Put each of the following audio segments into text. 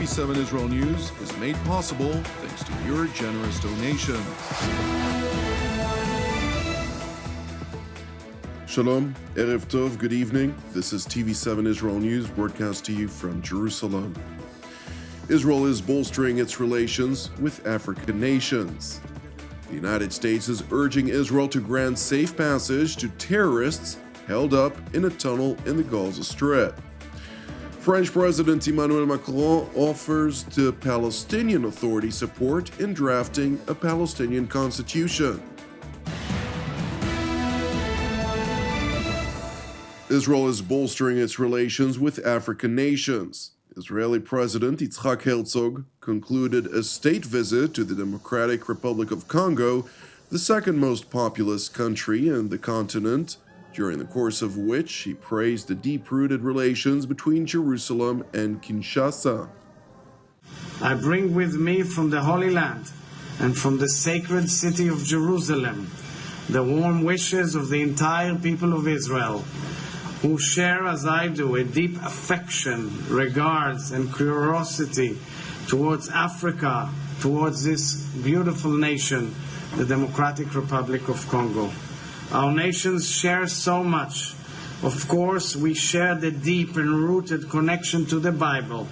TV7 Israel News is made possible thanks to your generous donations. Shalom, Erev Tov, good evening. This is TV7 Israel News, broadcast to you from Jerusalem. Israel is bolstering its relations with African nations. The United States is urging Israel to grant safe passage to terrorists held up in a tunnel in the Gaza Strip. French President Emmanuel Macron offers the Palestinian Authority support in drafting a Palestinian constitution. Israel is bolstering its relations with African nations. Israeli President Yitzhak Herzog concluded a state visit to the Democratic Republic of Congo, the second most populous country in the continent, during the course of which he praised the deep-rooted relations between Jerusalem and Kinshasa. I bring with me from the Holy Land and from the sacred city of Jerusalem the warm wishes of the entire people of Israel, who share, as I do, a deep affection, regards, and curiosity towards Africa, towards this beautiful nation, the Democratic Republic of Congo. Our nations share so much. Of course, we share the deep and rooted connection to the Bible,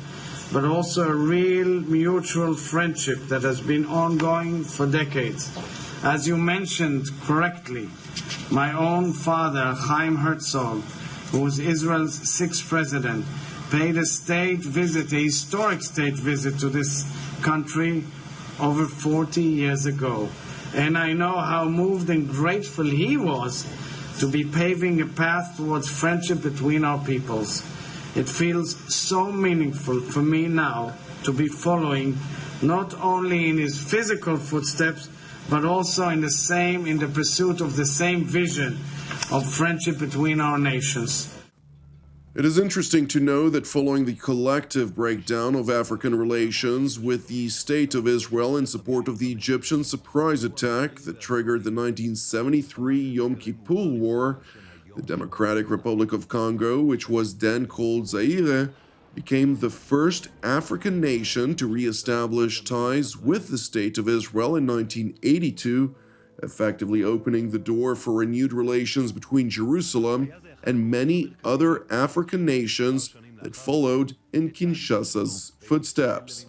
but also a real mutual friendship that has been ongoing for decades. As you mentioned correctly, my own father, Chaim Herzog, who was Israel's sixth president, paid a historic state visit to this country over 40 years ago. And I know how moved and grateful he was to be paving a path towards friendship between our peoples. It feels so meaningful for me now to be following not only in his physical footsteps, but also in the pursuit of the same vision of friendship between our nations. It is interesting to know that following the collective breakdown of African relations with the State of Israel in support of the Egyptian surprise attack that triggered the 1973 Yom Kippur War, the Democratic Republic of Congo, which was then called Zaire, became the first African nation to re-establish ties with the State of Israel in 1982, effectively opening the door for renewed relations between Jerusalem and many other African nations that followed in Kinshasa's footsteps.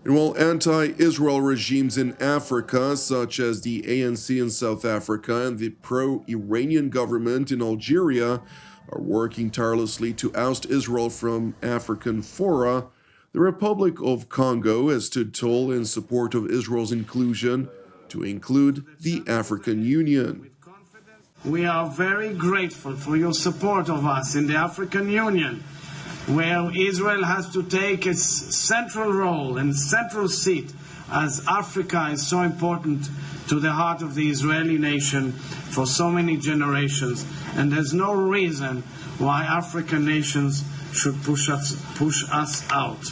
And while anti-Israel regimes in Africa, such as the ANC in South Africa and the pro-Iranian government in Algeria, are working tirelessly to oust Israel from African fora, the Republic of Congo has stood tall in support of Israel's inclusion to include the African Union. We are very grateful for your support of us in the African Union, where Israel has to take its central role and central seat, as Africa is so important to the heart of the Israeli nation for so many generations, and there's no reason why African nations should push us out.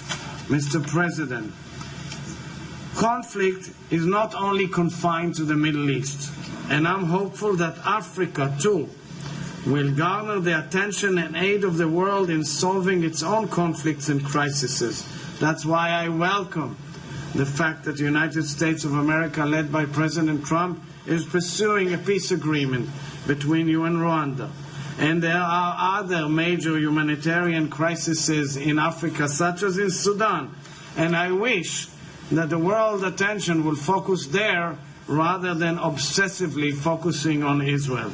Mr. President, conflict is not only confined to the Middle East, and I'm hopeful that Africa, too, will garner the attention and aid of the world in solving its own conflicts and crises. That's why I welcome the fact that the United States of America, led by President Trump, is pursuing a peace agreement between you and Rwanda. And there are other major humanitarian crises in Africa, such as in Sudan. And I wish that the world attention will focus there rather than obsessively focusing on Israel.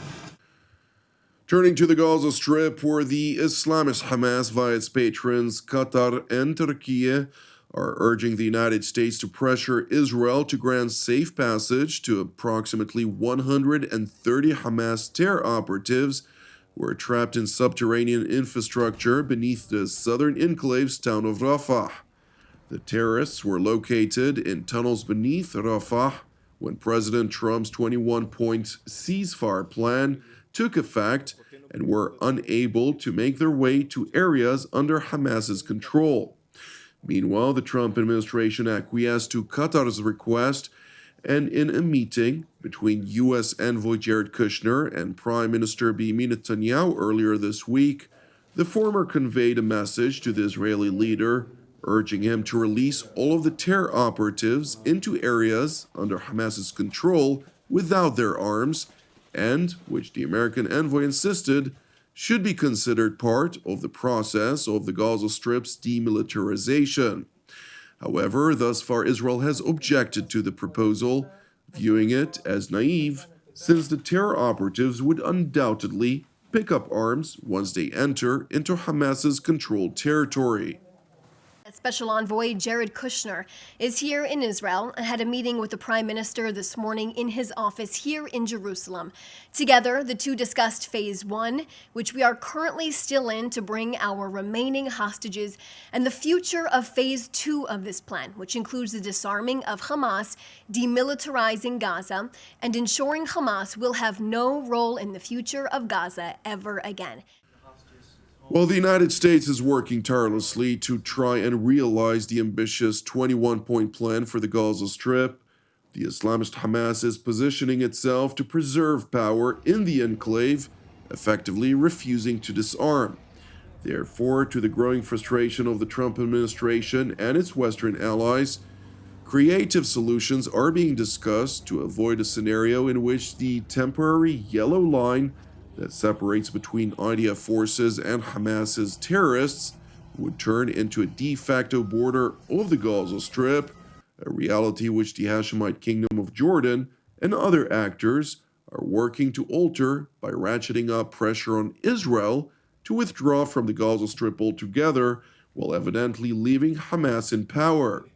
Turning to the Gaza Strip, where the Islamist Hamas, via its patrons Qatar and Turkey, are urging the United States to pressure Israel to grant safe passage to approximately 130 Hamas terror operatives who are trapped in subterranean infrastructure beneath the southern enclave's town of Rafah. The terrorists were located in tunnels beneath Rafah when President Trump's 21-point ceasefire plan took effect and were unable to make their way to areas under Hamas's control. Meanwhile, the Trump administration acquiesced to Qatar's request, and in a meeting between U.S. envoy Jared Kushner and Prime Minister Benjamin Netanyahu earlier this week, the former conveyed a message to the Israeli leader urging him to release all of the terror operatives into areas under Hamas's control without their arms, and which the American envoy insisted should be considered part of the process of the Gaza Strip's demilitarization. However, thus far Israel has objected to the proposal, viewing it as naive, since the terror operatives would undoubtedly pick up arms once they enter into Hamas's controlled territory. Special Envoy Jared Kushner is here in Israel and had a meeting with the Prime Minister this morning in his office here in Jerusalem. Together, the two discussed Phase 1, which we are currently still in to bring our remaining hostages, and the future of Phase 2 of this plan, which includes the disarming of Hamas, demilitarizing Gaza, and ensuring Hamas will have no role in the future of Gaza ever again. While the United States is working tirelessly to try and realize the ambitious 21-point plan for the Gaza Strip, the Islamist Hamas is positioning itself to preserve power in the enclave, effectively refusing to disarm. Therefore, to the growing frustration of the Trump administration and its Western allies, creative solutions are being discussed to avoid a scenario in which the temporary yellow line that separates between IDF forces and Hamas's terrorists would turn into a de facto border of the Gaza Strip, a reality which the Hashemite Kingdom of Jordan and other actors are working to alter by ratcheting up pressure on Israel to withdraw from the Gaza Strip altogether, while evidently leaving Hamas in power.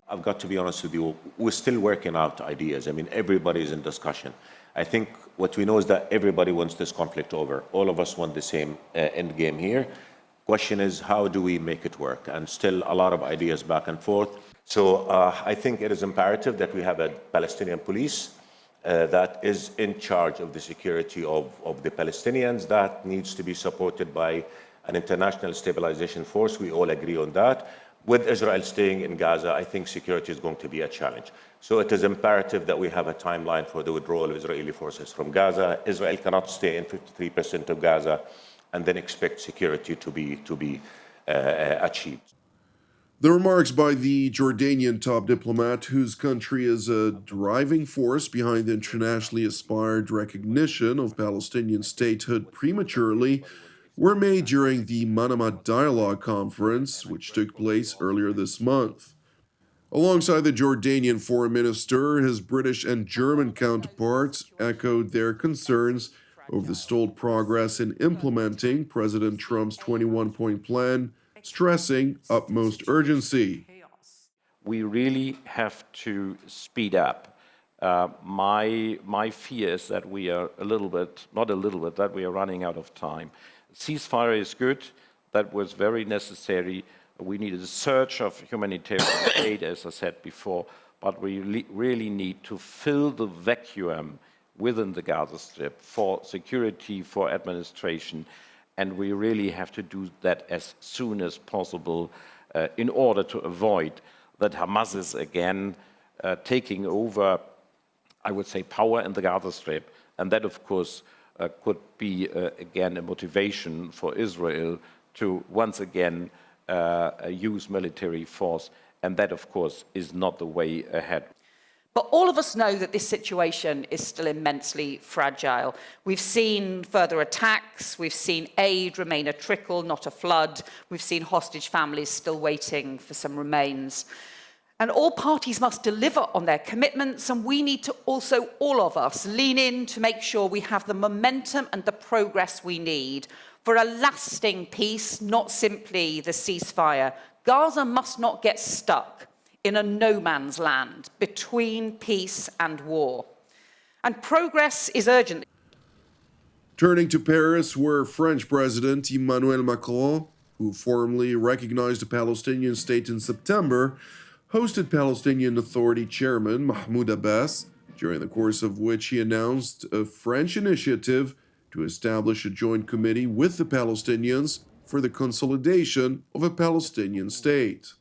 I've got to be honest with you, we're still working out ideas. I mean, everybody's in discussion. I think what we know is that everybody wants this conflict over. All of us want the same end game here. Question is, how do we make it work? And still a lot of ideas back and forth. So I think it is imperative that we have a Palestinian police that is in charge of the security of the Palestinians. That needs to be supported by an international stabilization force. We all agree on that. With Israel staying in Gaza, I think security is going to be a challenge. So it is imperative that we have a timeline for the withdrawal of Israeli forces from Gaza. Israel cannot stay in 53% of Gaza and then expect security to be achieved. The remarks by the Jordanian top diplomat, whose country is a driving force behind the internationally aspired recognition of Palestinian statehood prematurely, were made during the Manama Dialogue Conference, which took place earlier this month. Alongside the Jordanian foreign minister, his British and German counterparts echoed their concerns over the stalled progress in implementing President Trump's 21-point plan, stressing utmost urgency. We really have to speed up. My fear is that we are that we are running out of time. Ceasefire is good. That was very necessary. We needed a surge of humanitarian aid, as I said before, but we really need to fill the vacuum within the Gaza Strip for security, for administration, and we really have to do that as soon as possible in order to avoid that Hamas is again taking over, I would say, power in the Gaza Strip, and that, of course, could be, again, a motivation for Israel to once again use military force, and that, of course, is not the way ahead. But all of us know that this situation is still immensely fragile. We've seen further attacks, we've seen aid remain a trickle, not a flood, we've seen hostage families still waiting for some remains. And all parties must deliver on their commitments, and we need to also, all of us, lean in to make sure we have the momentum and the progress we need for a lasting peace, not simply the ceasefire. Gaza must not get stuck in a no man's land between peace and war. And progress is urgent. Turning to Paris, where French President Emmanuel Macron, who formally recognized a Palestinian state in September, hosted Palestinian Authority Chairman Mahmoud Abbas, during the course of which he announced a French initiative to establish a joint committee with the Palestinians for the consolidation of a Palestinian state.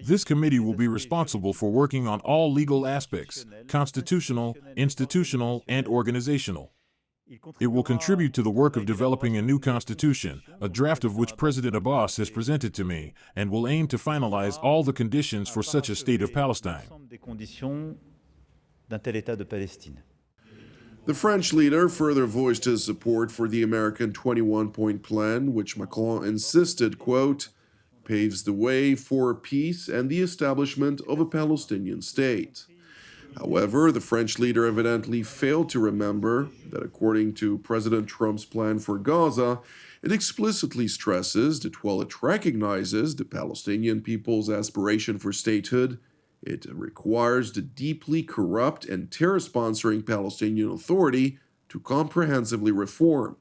This committee will be responsible for working on all legal aspects, constitutional, institutional, and organizational. It will contribute to the work of developing a new constitution, a draft of which President Abbas has presented to me, and will aim to finalize all the conditions for such a state of Palestine. The French leader further voiced his support for the American 21-point plan, which Macron insisted, quote, paves the way for peace and the establishment of a Palestinian state. However, the French leader evidently failed to remember that according to President Trump's plan for Gaza, it explicitly stresses that while it recognizes the Palestinian people's aspiration for statehood, it requires the deeply corrupt and terror-sponsoring Palestinian Authority to comprehensively reform.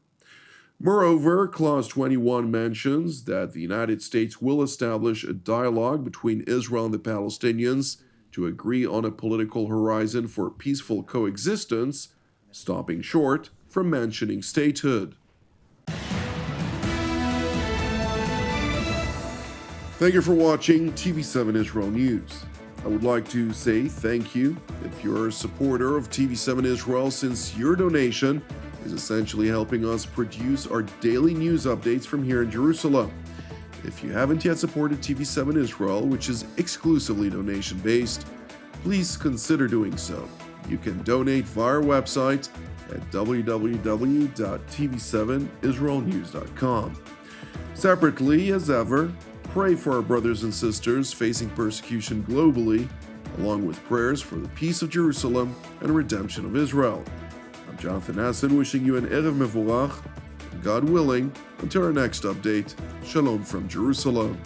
Moreover, Clause 21 mentions that the United States will establish a dialogue between Israel and the Palestinians to agree on a political horizon for peaceful coexistence, stopping short from mentioning statehood. Thank you for watching TV7 Israel News. I would like to say thank you if you're a supporter of TV7 Israel, since your donation is essentially helping us produce our daily news updates from here in Jerusalem. If you haven't yet supported TV7 Israel, which is exclusively donation-based, please consider doing so. You can donate via our website at www.tv7israelnews.com. Separately, as ever, pray for our brothers and sisters facing persecution globally, along with prayers for the peace of Jerusalem and redemption of Israel. I'm Jonathan Hassan, wishing you an Erev Mevorach. God willing, until our next update, Shalom from Jerusalem.